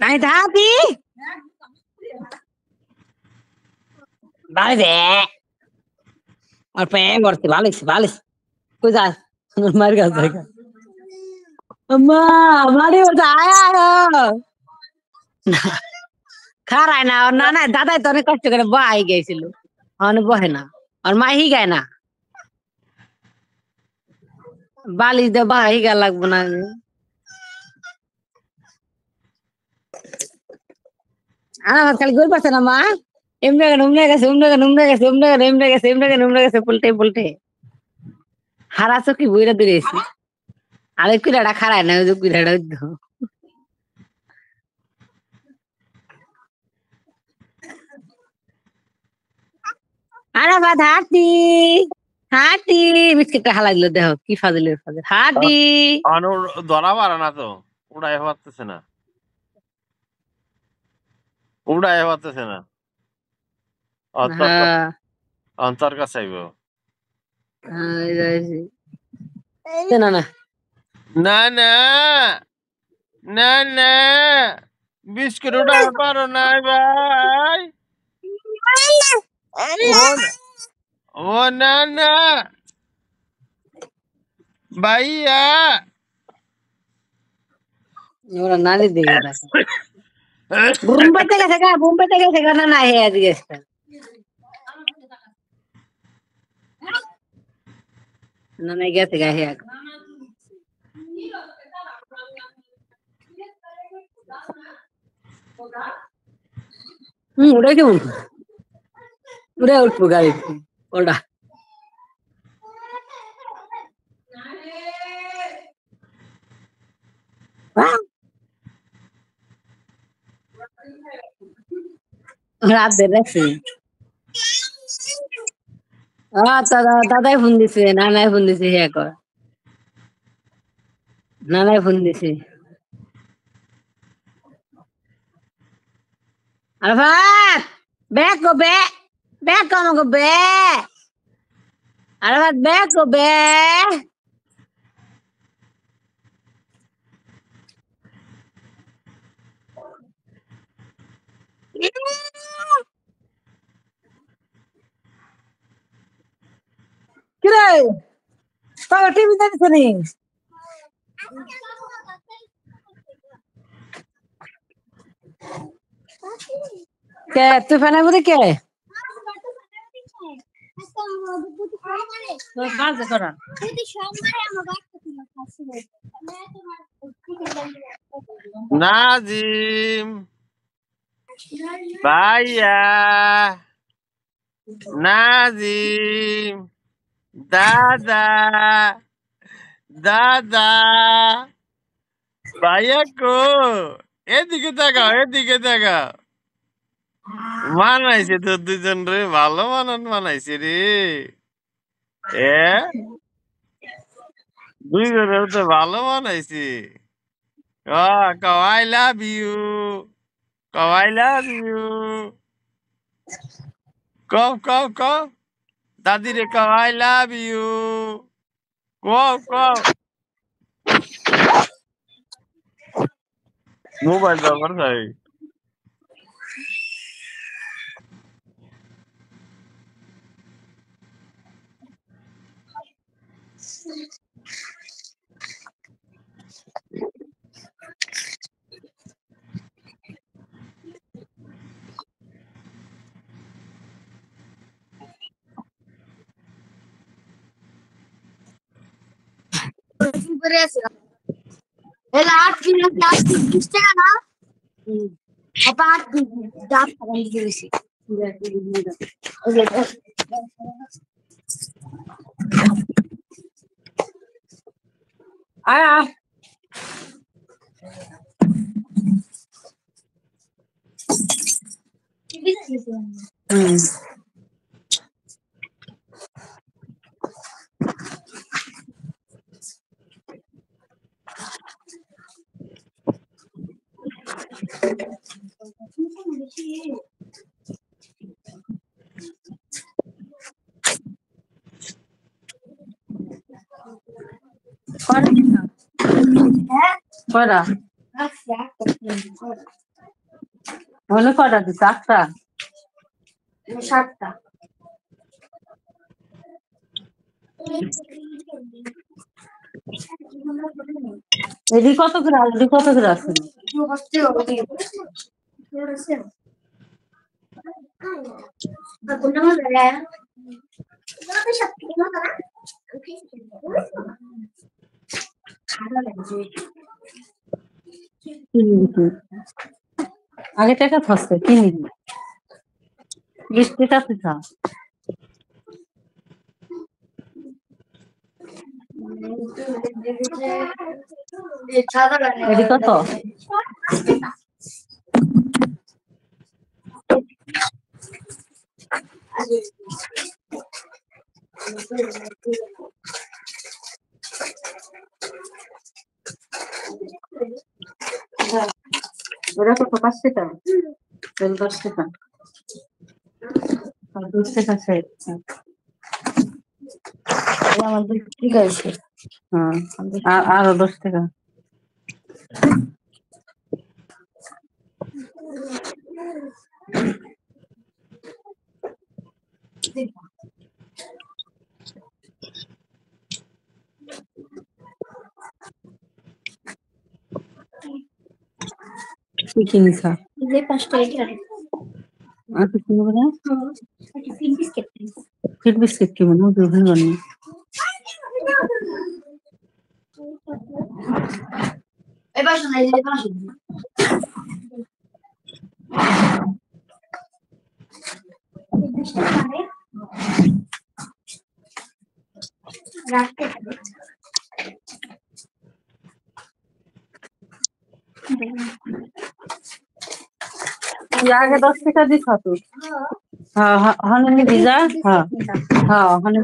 Này thả tí. Vale, ve. और पे करते बालिश बालिश कोई जा मर गया था अम्मा हमारी ओर से आया है खा रहा है ना और नाना दादा तो ने कष्ट करे बा आई गई सिलो अन बहे ना और माँ ही गए ना बालिश दे बा ही गया लग बना आना मत खाली गोल पास ना माँ इमने का पुलटे पुलटे हरा सो की बुरा दूर ऐसी आले कुछ लड़ा खा रहा है ना जो कुछ लड़ा दो आना बात हाथी बिस्किट हाला दिलो देखो की फाजिल फाजिल हाथी অনুর ধরা পারে না তো উড়াই পারতেছে না हाँ অন্তর কাছে আইব हाँ ना ना না না না না বিস্কুট উড়াই পারো না ভাই ও না না ভাইয়া ওরা নালি দিকে না বুম পেতে গেছে না না হে আজকে না না গেছে গা হে উড়ে কেমন উড়ে উঠবো গাড়ি ওটা রাত দেখছি দাদাই ফোন দিছে নানাই ফোন দিছে হে কর নানাই ফোন দিছে আরফাত ব্যাগ গো ব্যাগ কম গো আরফাত ব্যাগ গো কিরে বাবা টিভি দেখছ নি কে তুই ফেনে বুঝি কে নাজিম ভাইয়া নাজিম দাদা দাদা ভাইয়া কো এদিকে তাকাও মানাইছে তো দুজন রে ভালো মানাইছে রে এ দুইজনের তো ভালো মানাইছে I love you I love you কও দাদি রে I love you কও মোবাইল ব্যবহার করে আয়া Fuera. অনেক কটা দিচ্ছে 8টা। 7টা। এদি কত করে এদি কত করে আছে? আগে টাকা থাকছে কি নিবি? 20 টাকা পিঠা। এদি কত? ওরা কত 5 টাকা? 10 টাকা। আর 2 টাকা শেষ। আমাদের ঠিক আছে। হ্যাঁ আরো 10 টাকা। কি কিনিস? যে 5 টাকা আর কিছু নেবো না? ফিট বিস্কিট কি মনে হয় দুধ বানি। এবার শোনা এই যে পাশে রাখতে হবে। আগে 10 টাকা দিস তুই। হ্যাঁ হনে নিবি যা। হ্যাঁ হ্যাঁ হনে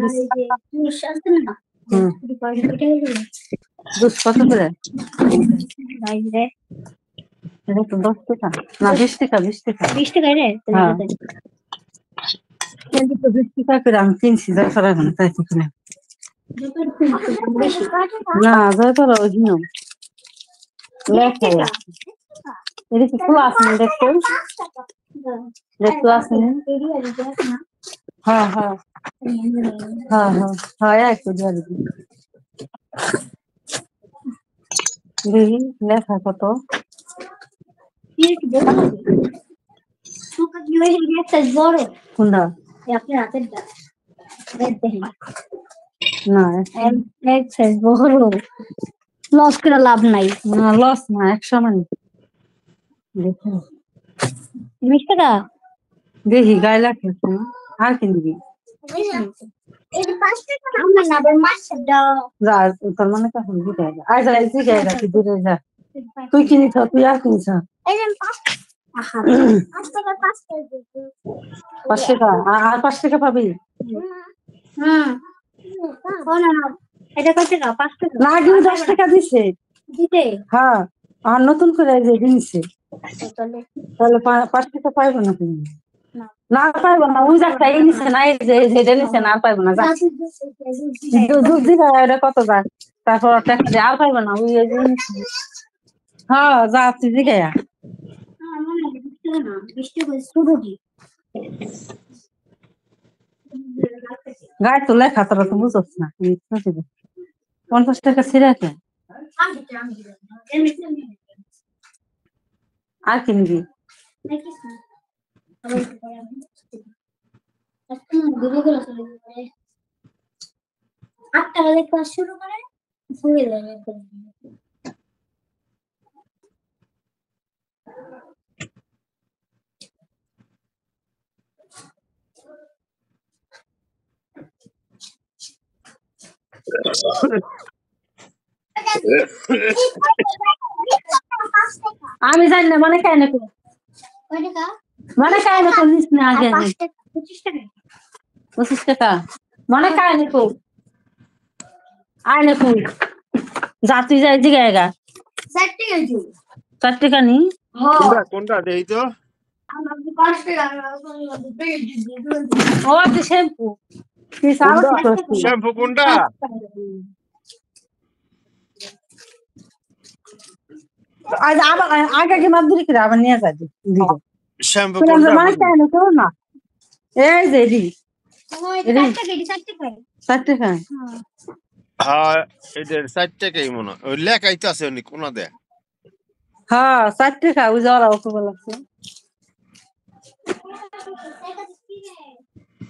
দুধ কত করে? এটা তো 10 টাকা না 20 টাকা 20 টাকা। 20 টাকা রে? হ্যাঁ কিন্তু তো 20 টাকা করে আমি কিনছি দরকার এখন তাই তো কিনে। না দরকার ওইদিন লেখা এটা কি খোলা আছে না দেখো? দেখতে আসেনি? হ্যাঁ হ্যাঁ হ্যাঁ হ্যাঁ হ্যাঁ একটু দিয়ে দিবি। দেখি লেখা কত? কোনটা? আপনার হাতের না বড় লস করে লাভ নাই। না লস না 100 মানে দেখি 20 টাকা দেখি গায়ে লাগে আর কিনবি যা তোর মানে কখন দিতে হবে আর যা এসে জায়গা তুই দূরে যা তুই কিনিস তুই আর কিনিস 5 টাকা আর 5 টাকা পাবি এটা কত টাকা? 5 টাকা না কিন্তু 10 টাকা দিছে দিতে। হ্যাঁ আর নতুন করে যে দিনছে তাহলে 5 টাকা পাইবো না তুমি না পাইবো না ওই যাক তাই নিছে না এই যে যেটা নিছে না আর পাইবো না যা দুধ দিবা এটা কত যা তারপর টাকা দিয়ে আর পাইবো না ওই হ্যাঁ যা তুই জিগায়া গায়ে তো লেখা তোরা তো বুঝছ না 50 টাকা ছিঁড়ে কে আর কিনবি আটটা বাজে ক্লাস শুরু করে শুয়ে যাবে। আমি জানি না মানে কেন মানে কেন নিস না আগে 25 টাকা মানে কেন আয় না তুই যা তুই যাই জিগায়গা 4 টাকা নি কোনটা দেই তো ও তুই শ্যাম্পু তুই শ্যাম্পু কোনটা আজ আবার আগে কি মাদুরি করে আবার নিয়ে যাবি দিদি শ্যাম্পু বললাম যে কোনটা মাছ চায় না কেউ না এই যে এডি চারটে খায় হ্যাঁ এদের 4 টাকাই মনে হয়। ওই লেখাই তো আছে অনেক কোনা দেয়। হ্যাঁ চারটে খায় ওই যাওয়ার অত বলছে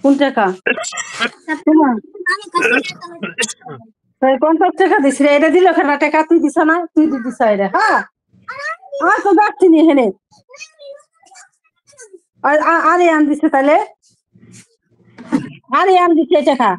কোন টাকা তোমার 50 টাকা দিস রে এটা দিল কেন টাকা তুই দিছ না তুই দিস রে হ্যাঁ তো যাচ্ছি নি হেনে আরে আন দিছে তাহলে আরে আন দিছে টাকা